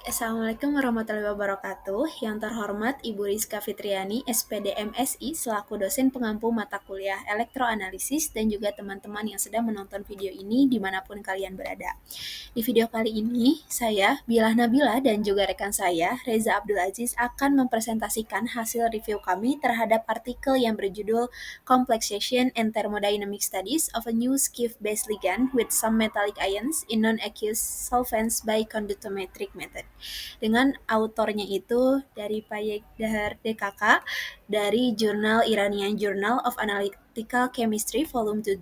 Assalamualaikum warahmatullahi wabarakatuh. Yang terhormat Ibu Rizka Fitriani, SPD MSI, selaku dosen pengampu mata kuliah elektroanalisis dan juga teman-teman yang sedang menonton video ini dimanapun kalian berada. Di video kali ini, saya, Bilah Nabila, dan juga rekan saya, Reza Abdul Aziz, akan mempresentasikan hasil review kami terhadap artikel yang berjudul Complexation and Thermodynamic Studies of a New Skiff-Based Ligand with Some Metallic Ions in Non-Aqueous Solvents by Conductometric Method. Dengan autornya itu dari Payegdahar DKK dari jurnal Iranian Journal of Analytical Chemistry volume 7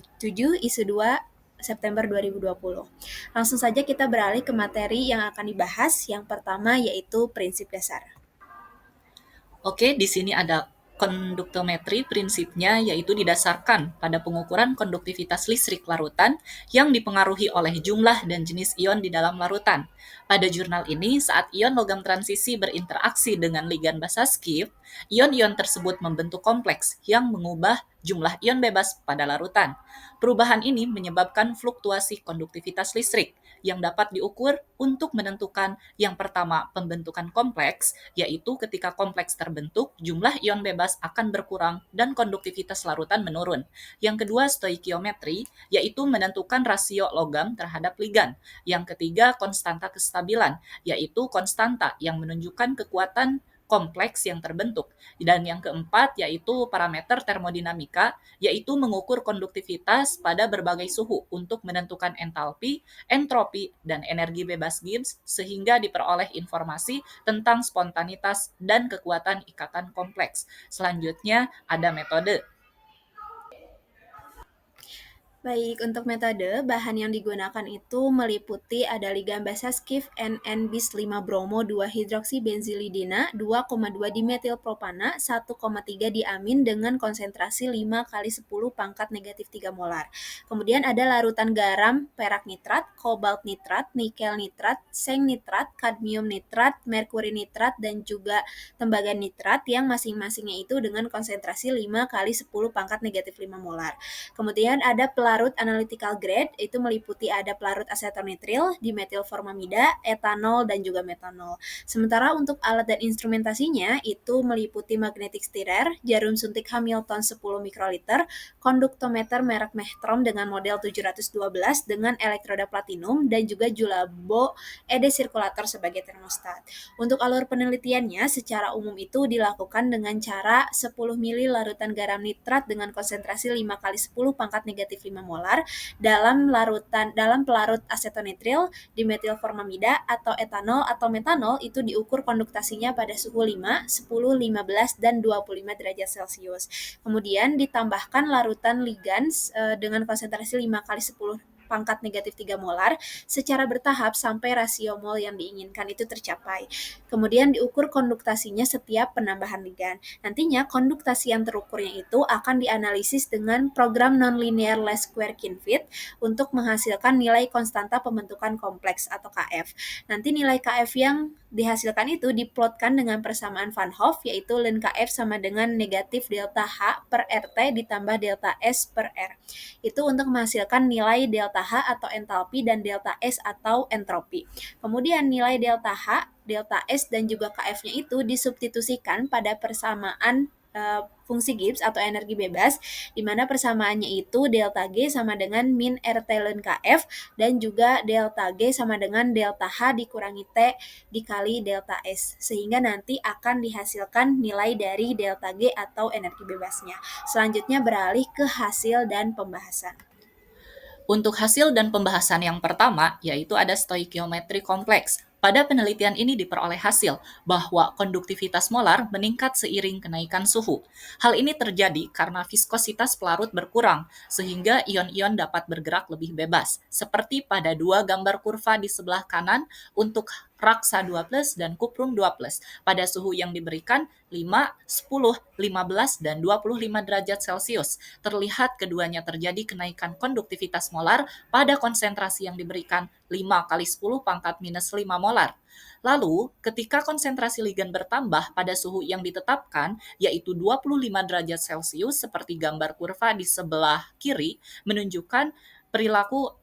isu 2 September 2020. Langsung saja kita beralih ke materi yang akan dibahas. Yang pertama yaitu prinsip dasar. Oke, di sini ada konduktometri. Prinsipnya yaitu didasarkan pada pengukuran konduktivitas listrik larutan yang dipengaruhi oleh jumlah dan jenis ion di dalam larutan. Pada jurnal ini, saat ion logam transisi berinteraksi dengan ligan basa Schiff, ion-ion tersebut membentuk kompleks yang mengubah jumlah ion bebas pada larutan. Perubahan ini menyebabkan fluktuasi konduktivitas listrik yang dapat diukur untuk menentukan yang pertama pembentukan kompleks, yaitu ketika kompleks terbentuk, jumlah ion bebas akan berkurang dan konduktivitas larutan menurun. Yang kedua, stoikiometri, yaitu menentukan rasio logam terhadap ligan. Yang ketiga, konstanta kestabilan, yaitu konstanta yang menunjukkan kekuatan kompleks yang terbentuk. Dan yang keempat yaitu parameter termodinamika, yaitu mengukur konduktivitas pada berbagai suhu untuk menentukan entalpi, entropi, dan energi bebas Gibbs sehingga diperoleh informasi tentang spontanitas dan kekuatan ikatan kompleks. Selanjutnya ada metode. Baik, untuk metode, bahan yang digunakan itu meliputi ada ligan basa Schiff NN-bis 5 bromo 2 hidroksibenzilidina, 2,2 dimetilpropana, 1,3 diamin dengan konsentrasi 5 kali 10 pangkat negatif 3 molar. Kemudian ada larutan garam, perak nitrat, kobalt nitrat, nikel nitrat, seng nitrat, kadmium nitrat, merkuri nitrat, dan juga tembaga nitrat yang masing-masingnya itu dengan konsentrasi 5 kali 10 pangkat negatif 5 molar. Kemudian ada pelarut analytical grade, itu meliputi ada pelarut asetonitril, dimetilformamida, etanol, dan juga metanol. Sementara untuk alat dan instrumentasinya itu meliputi magnetic stirrer, jarum suntik Hamilton 10 mikroliter, konduktometer merek Mechtrom dengan model 712 dengan elektroda platinum, dan juga Julabo ED sirkulator sebagai termostat. Untuk alur penelitiannya secara umum itu dilakukan dengan cara 10 ml larutan garam nitrat dengan konsentrasi 5 kali 10 pangkat negatif 5 molar dalam pelarut asetonitril, dimetilformamida atau etanol atau metanol itu diukur konduktasinya pada suhu 5, 10, 15, dan 25 derajat Celcius. Kemudian ditambahkan larutan ligans dengan konsentrasi 5 kali 10 pangkat negatif 3 molar secara bertahap sampai rasio mol yang diinginkan itu tercapai. Kemudian diukur konduktasinya setiap penambahan ligan. Nantinya konduktasi yang terukurnya itu akan dianalisis dengan program nonlinear least square kinfit untuk menghasilkan nilai konstanta pembentukan kompleks atau KF. Nanti nilai KF yang dihasilkan itu diplotkan dengan persamaan Van Hoff, yaitu ln KF sama dengan negatif delta H per RT ditambah delta S per R. Itu untuk menghasilkan nilai delta H atau entalpi dan delta S atau entropi. Kemudian nilai delta H, delta S, dan juga KF-nya itu disubstitusikan pada persamaan fungsi Gibbs atau energi bebas, di mana persamaannya itu delta G sama dengan min RT ln KF dan juga delta G sama dengan delta H dikurangi T dikali delta S, sehingga nanti akan dihasilkan nilai dari delta G atau energi bebasnya. Selanjutnya beralih ke hasil dan pembahasan. Untuk hasil dan pembahasan yang pertama, yaitu ada stoikiometri kompleks. Pada penelitian ini diperoleh hasil bahwa konduktivitas molar meningkat seiring kenaikan suhu. Hal ini terjadi karena viskositas pelarut berkurang, sehingga ion-ion dapat bergerak lebih bebas, seperti pada dua gambar kurva di sebelah kanan untuk raksa 2+, dan kuprum 2+, pada suhu yang diberikan 5, 10, 15, dan 25 derajat Celcius. Terlihat keduanya terjadi kenaikan konduktivitas molar pada konsentrasi yang diberikan 5 kali 10 pangkat minus 5 molar. Lalu, ketika konsentrasi ligan bertambah pada suhu yang ditetapkan, yaitu 25 derajat Celcius seperti gambar kurva di sebelah kiri, menunjukkan perilaku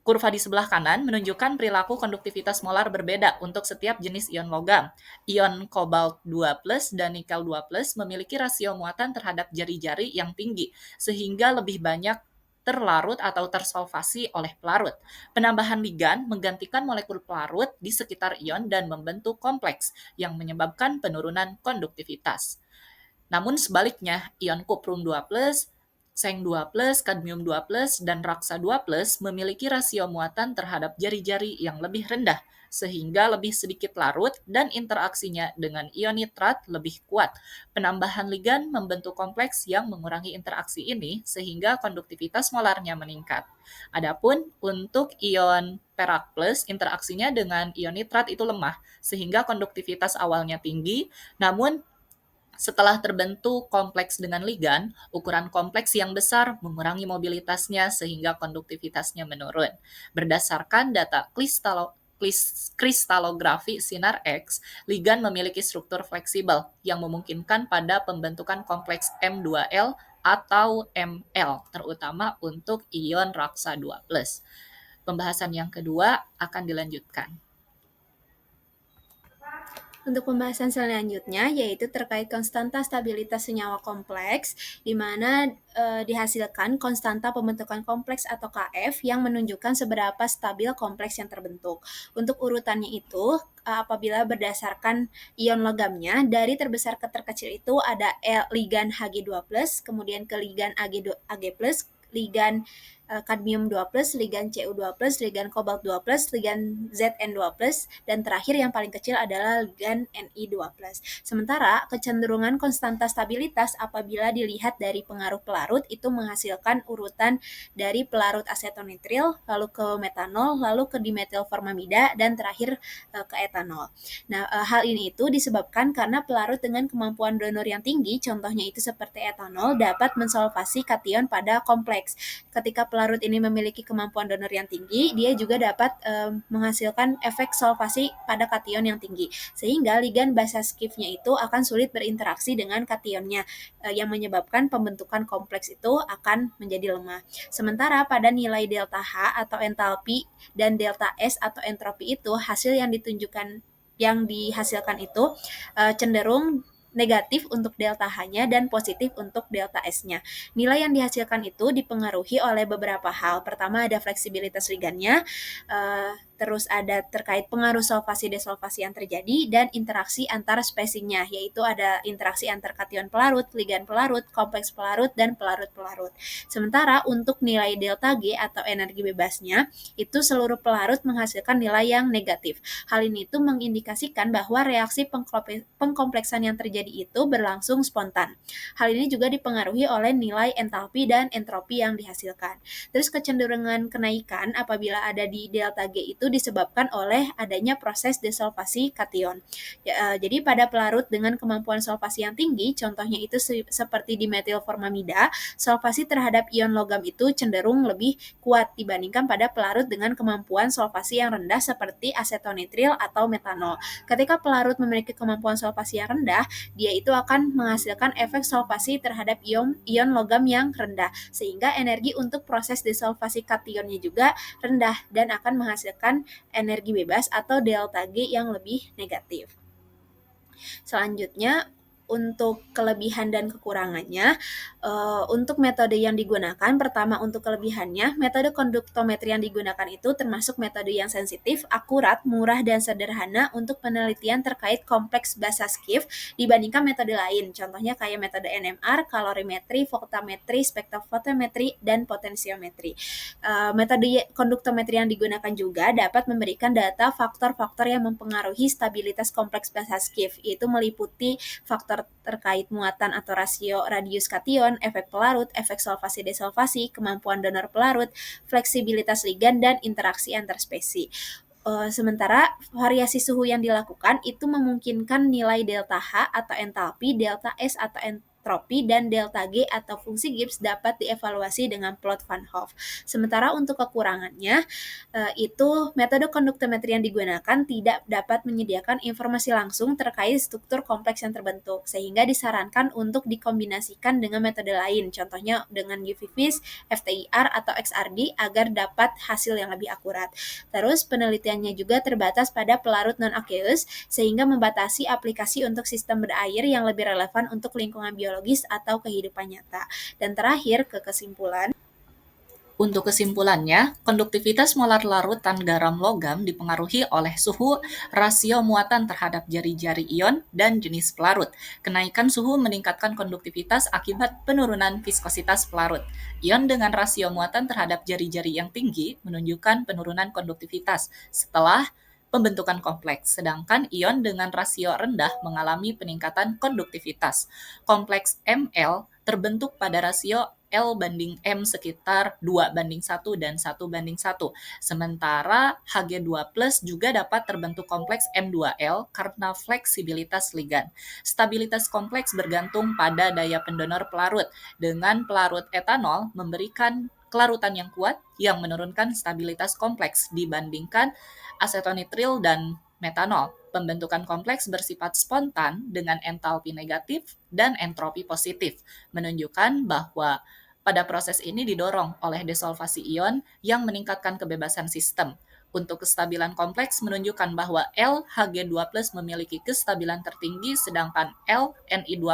Kurva di sebelah kanan menunjukkan perilaku konduktivitas molar berbeda untuk setiap jenis ion logam. Ion kobalt 2+ dan nikel 2+ memiliki rasio muatan terhadap jari-jari yang tinggi, sehingga lebih banyak terlarut atau tersolvasi oleh pelarut. Penambahan ligan menggantikan molekul pelarut di sekitar ion dan membentuk kompleks yang menyebabkan penurunan konduktivitas. Namun sebaliknya, ion kuprum 2+, seng 2+, kadmium 2+, dan raksa 2+ memiliki rasio muatan terhadap jari-jari yang lebih rendah, sehingga lebih sedikit larut dan interaksinya dengan ion nitrat lebih kuat. Penambahan ligan membentuk kompleks yang mengurangi interaksi ini, sehingga konduktivitas molarnya meningkat. Adapun untuk ion perak plus, interaksinya dengan ion nitrat itu lemah, sehingga konduktivitas awalnya tinggi, namun setelah terbentuk kompleks dengan ligan, ukuran kompleks yang besar mengurangi mobilitasnya sehingga konduktivitasnya menurun. Berdasarkan data kristalografi sinar X, ligan memiliki struktur fleksibel yang memungkinkan pada pembentukan kompleks M2L atau Ml, terutama untuk ion raksa 2+. Pembahasan yang kedua akan dilanjutkan. Untuk pembahasan selanjutnya yaitu terkait konstanta stabilitas senyawa kompleks, di mana dihasilkan konstanta pembentukan kompleks atau Kf yang menunjukkan seberapa stabil kompleks yang terbentuk. Untuk urutannya itu, apabila berdasarkan ion logamnya, dari terbesar ke terkecil itu ada ligan Hg2+, kemudian ke ligan Ag+, ligan kadmium 2+, ligan Cu2+, ligan kobalt 2+, ligan Zn2+, dan terakhir yang paling kecil adalah ligan Ni2+. Sementara kecenderungan konstanta stabilitas apabila dilihat dari pengaruh pelarut itu menghasilkan urutan dari pelarut asetonitril, lalu ke metanol, lalu ke dimetilformamida, dan terakhir ke etanol. Nah, hal ini itu disebabkan karena pelarut dengan kemampuan donor yang tinggi, contohnya itu seperti etanol, dapat mensolvasi kation pada kompleks. Ketika pelarut ini memiliki kemampuan donor yang tinggi, dia juga dapat menghasilkan efek solvasi pada kation yang tinggi, sehingga ligan basa skifnya itu akan sulit berinteraksi dengan kationnya, yang menyebabkan pembentukan kompleks itu akan menjadi lemah. Sementara pada nilai delta H atau entalpi dan delta S atau entropi itu, hasil yang dihasilkan itu cenderung negatif untuk delta H-nya dan positif untuk delta S-nya. Nilai yang dihasilkan itu dipengaruhi oleh beberapa hal. Pertama ada fleksibilitas ligannya, terus ada terkait pengaruh solvasi-desolvasi yang terjadi, dan interaksi antar spesiesnya, yaitu ada interaksi antar kation pelarut, ligan pelarut, kompleks pelarut, dan pelarut-pelarut. Sementara untuk nilai delta G atau energi bebasnya, itu seluruh pelarut menghasilkan nilai yang negatif. Hal ini itu mengindikasikan bahwa reaksi pengkompleksan yang terjadi itu berlangsung spontan. Hal ini juga dipengaruhi oleh nilai entalpi dan entropi yang dihasilkan. Terus kecenderungan kenaikan apabila ada di delta G itu disebabkan oleh adanya proses desolvasi kation. Jadi pada pelarut dengan kemampuan solvasi yang tinggi, contohnya itu seperti dimetilformamida, solvasi terhadap ion logam itu cenderung lebih kuat dibandingkan pada pelarut dengan kemampuan solvasi yang rendah seperti asetonitril atau metanol. Ketika pelarut memiliki kemampuan solvasi yang rendah, dia itu akan menghasilkan efek solvasi terhadap ion logam yang rendah, sehingga energi untuk proses desolvasi kationnya juga rendah dan akan menghasilkan energi bebas atau delta G yang lebih negatif. Selanjutnya, untuk kelebihan dan kekurangannya, untuk metode yang digunakan, pertama untuk kelebihannya, metode konduktometri yang digunakan itu termasuk metode yang sensitif, akurat, murah, dan sederhana untuk penelitian terkait kompleks basa skif dibandingkan metode lain, contohnya kayak metode NMR, kalorimetri, voltametri, spektrofotometri, dan potensiometri. Metode konduktometri yang digunakan juga dapat memberikan data faktor-faktor yang mempengaruhi stabilitas kompleks basa skif, yaitu meliputi faktor terkait muatan atau rasio radius kation, efek pelarut, efek solvasi-desolvasi, kemampuan donor pelarut, fleksibilitas ligan, dan interaksi antar spesies. Sementara variasi suhu yang dilakukan itu memungkinkan nilai delta H atau entalpi, delta S atau entropy, dan delta G atau fungsi Gibbs dapat dievaluasi dengan plot Van Hoff. Sementara untuk kekurangannya, itu metode konduktometri yang digunakan tidak dapat menyediakan informasi langsung terkait struktur kompleks yang terbentuk, sehingga disarankan untuk dikombinasikan dengan metode lain, contohnya dengan GVFIS, FTIR, atau XRD agar dapat hasil yang lebih akurat. Terus penelitiannya juga terbatas pada pelarut non-aqueous, sehingga membatasi aplikasi untuk sistem berair yang lebih relevan untuk lingkungan biologis atau kehidupan nyata. Dan terakhir, ke kesimpulan. Untuk kesimpulannya, konduktivitas molar larutan garam logam dipengaruhi oleh suhu, rasio muatan terhadap jari-jari ion, dan jenis pelarut. Kenaikan suhu meningkatkan konduktivitas akibat penurunan viskositas pelarut. Ion dengan rasio muatan terhadap jari-jari yang tinggi menunjukkan penurunan konduktivitas setelah pembentukan kompleks, sedangkan ion dengan rasio rendah mengalami peningkatan konduktivitas. Kompleks Ml terbentuk pada rasio L banding M sekitar 2:1 dan 1:1. Sementara Hg2+ juga dapat terbentuk kompleks M2L karena fleksibilitas ligan. Stabilitas kompleks bergantung pada daya pendonor pelarut. Dengan pelarut etanol memberikan kelarutan yang kuat yang menurunkan stabilitas kompleks dibandingkan asetonitril dan metanol. Pembentukan kompleks bersifat spontan dengan entalpi negatif dan entropi positif, menunjukkan bahwa pada proses ini didorong oleh desolvasi ion yang meningkatkan kebebasan sistem. Untuk kestabilan kompleks menunjukkan bahwa LHG2+ memiliki kestabilan tertinggi sedangkan LNI2+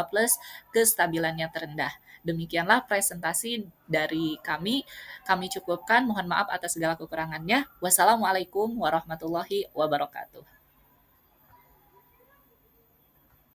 kestabilannya terendah. Demikianlah presentasi dari kami. Kami cukupkan. Mohon maaf atas segala kekurangannya. Wassalamualaikum warahmatullahi wabarakatuh.